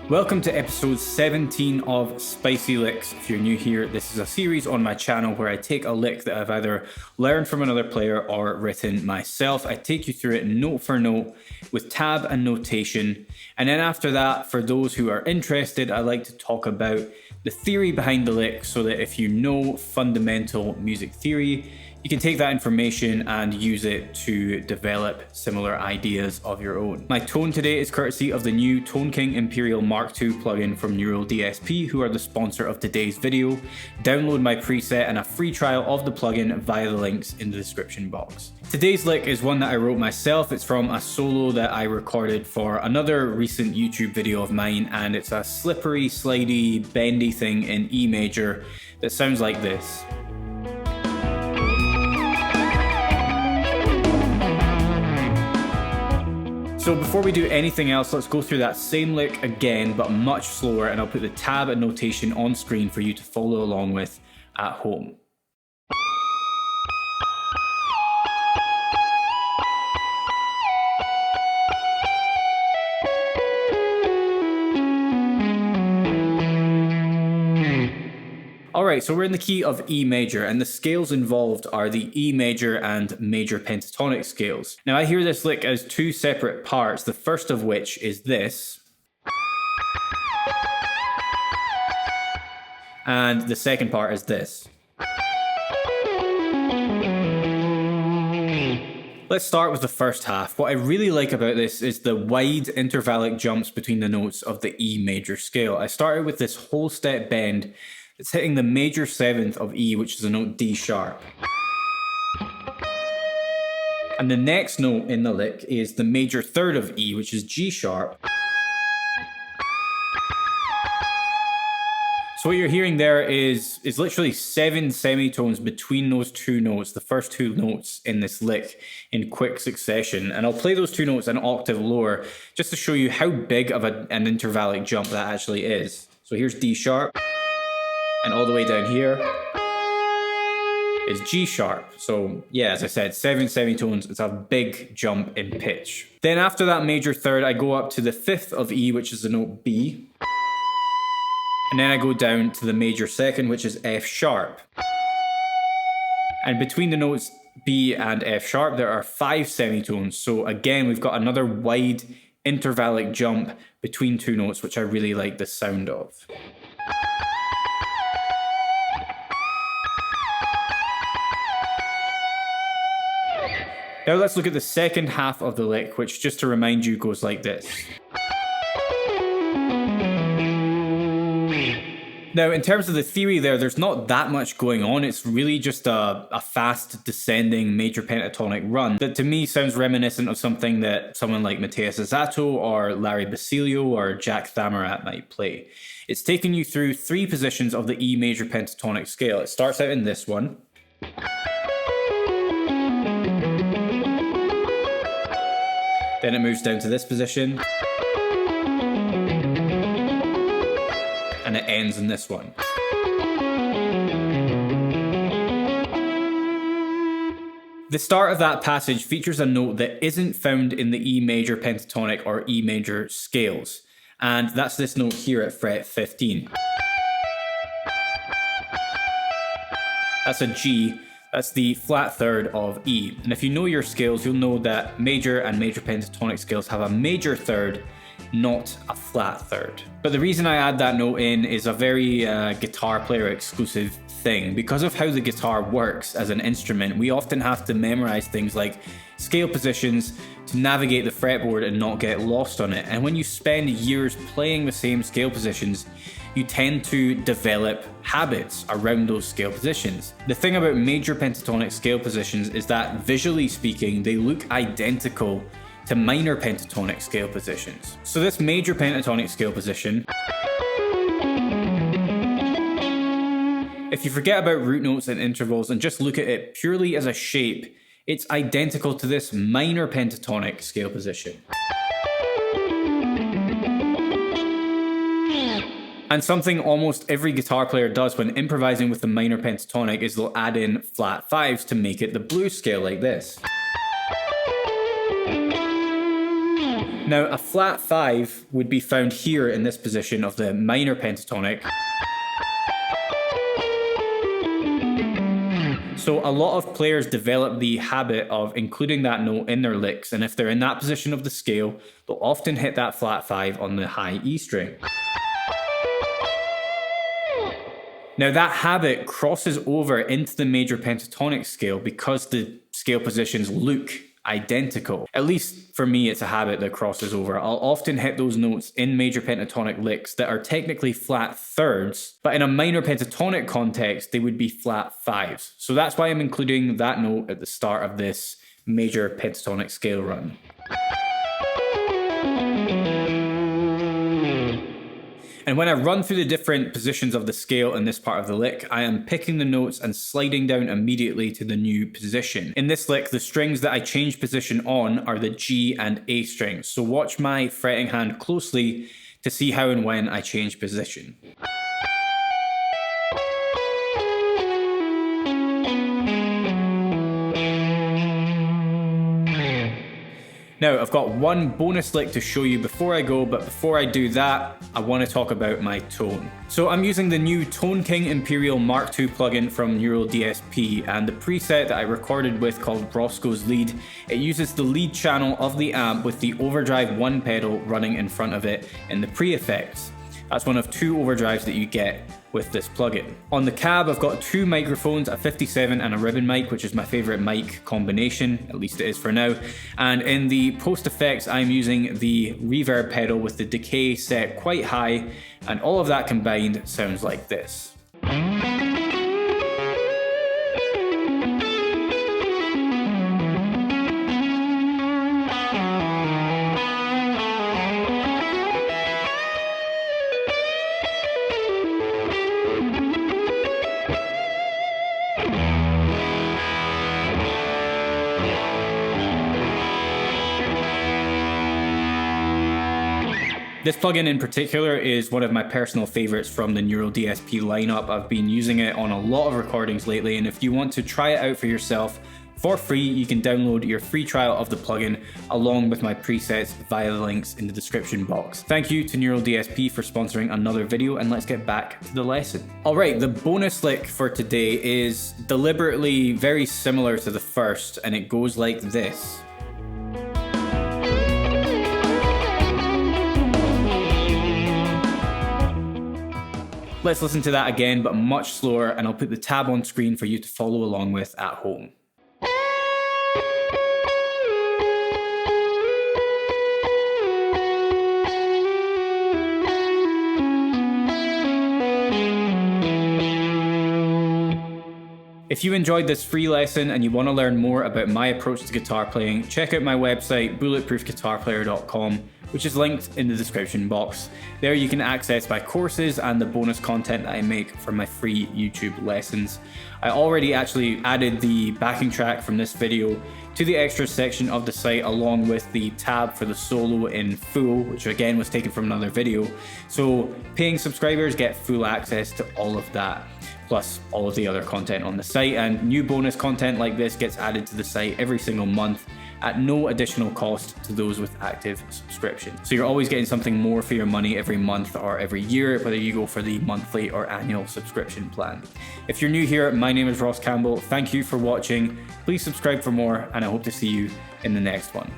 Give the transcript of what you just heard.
Welcome to episode 17 of Spicy Licks. If you're new here, this is a series on my channel where I take a lick that I've either learned from another player or written myself. I take you through it note for note with tab and notation. And then after that, for those who are interested, I like to talk about the theory behind the lick so that if you know fundamental music theory, you can take that information and use it to develop similar ideas of your own. My tone today is courtesy of the new Tone King Imperial Mark II plugin from Neural DSP, who are the sponsor of today's video. Download my preset and a free trial of the plugin via the links in the description box. Today's lick is one that I wrote myself. It's from a solo that I recorded for another recent YouTube video of mine, and it's a slippery, slidey, bendy thing in E major that sounds like this. So before we do anything else, let's go through that same lick again, but much slower, and I'll put the tab and notation on screen for you to follow along with at home. Alright, so we're in the key of E major, and the scales involved are the E major and major pentatonic scales. Now I hear this lick as two separate parts, the first of which is this, and the second part is this. Let's start with the first half. What I really like about this is the wide intervallic jumps between the notes of the E major scale. I started with this whole step bend. It's hitting the major 7th of E, which is a note D sharp. And the next note in the lick is the major 3rd of E, which is G sharp. So what you're hearing there is literally 7 semitones between those two notes, the first two notes in this lick, in quick succession. And I'll play those two notes an octave lower, just to show you how big of an intervallic jump that actually is. So here's D sharp. And all the way down here is G sharp. So yeah, as I said, 7 semitones. It's a big jump in pitch. Then after that major 3rd, I go up to the 5th of E, which is the note B. And then I go down to the major 2nd, which is F sharp. And between the notes B and F sharp, there are 5 semitones. So again, we've got another wide intervallic jump between two notes, which I really like the sound of. Now let's look at the second half of the lick, which, just to remind you, goes like this. Now, in terms of the theory there's not that much going on. It's really just a fast descending major pentatonic run that to me sounds reminiscent of something that someone like Matthias Azzato or Larry Basilio or Jack Thamarat might play. It's taking you through 3 positions of the E major pentatonic scale. It starts out in this one. Then it moves down to this position. And it ends in this one. The start of that passage features a note that isn't found in the E major pentatonic or E major scales. And that's this note here at fret 15. That's a G. That's the flat 3rd of E. And if you know your scales, you'll know that major and major pentatonic scales have a major 3rd, not a flat 3rd. But the reason I add that note in is a very guitar player exclusive thing. Because of how the guitar works as an instrument, we often have to memorize things like scale positions to navigate the fretboard and not get lost on it. And when you spend years playing the same scale positions, you tend to develop habits around those scale positions. The thing about major pentatonic scale positions is that, visually speaking, they look identical to minor pentatonic scale positions. So this major pentatonic scale position, if you forget about root notes and intervals and just look at it purely as a shape, it's identical to this minor pentatonic scale position. And something almost every guitar player does when improvising with the minor pentatonic is they'll add in flat 5s to make it the blues scale like this. Now, a flat 5 would be found here in this position of the minor pentatonic. So a lot of players develop the habit of including that note in their licks, and if they're in that position of the scale, they'll often hit that flat 5 on the high E string. Now that habit crosses over into the major pentatonic scale because the scale positions look identical. At least for me, it's a habit that crosses over. I'll often hit those notes in major pentatonic licks that are technically flat thirds, but in a minor pentatonic context, they would be flat 5s. So that's why I'm including that note at the start of this major pentatonic scale run. And when I run through the different positions of the scale in this part of the lick, I am picking the notes and sliding down immediately to the new position. In this lick, the strings that I change position on are the G and A strings. So watch my fretting hand closely to see how and when I change position. Now, I've got one bonus lick to show you before I go, but before I do that, I want to talk about my tone. So I'm using the new Tone King Imperial Mark II plugin from Neural DSP, and the preset that I recorded with called Roscoe's Lead, it uses the lead channel of the amp with the overdrive 1 pedal running in front of it in the pre-effects. That's one of 2 overdrives that you get with this plugin. On the cab, I've got 2 microphones, a 57 and a ribbon mic, which is my favorite mic combination, at least it is for now. And in the post effects, I'm using the reverb pedal with the decay set quite high, and all of that combined sounds like this. This plugin in particular is one of my personal favorites from the Neural DSP lineup. I've been using it on a lot of recordings lately, and if you want to try it out for yourself for free, you can download your free trial of the plugin along with my presets via the links in the description box. Thank you to Neural DSP for sponsoring another video, and let's get back to the lesson. Alright, the bonus lick for today is deliberately very similar to the first, and it goes like this. Let's listen to that again, but much slower, and I'll put the tab on screen for you to follow along with at home. If you enjoyed this free lesson and you want to learn more about my approach to guitar playing, check out my website, bulletproofguitarplayer.com, which is linked in the description box. There you can access my courses and the bonus content that I make for my free YouTube lessons. I already actually added the backing track from this video to the extras section of the site, along with the tab for the solo in full, which again was taken from another video. So paying subscribers get full access to all of that, plus all of the other content on the site, and new bonus content like this gets added to the site every single month at no additional cost to those with active subscription. So you're always getting something more for your money every month or every year, whether you go for the monthly or annual subscription plan. If you're new here, my name is Ross Campbell. Thank you for watching. Please subscribe for more, and I hope to see you in the next one.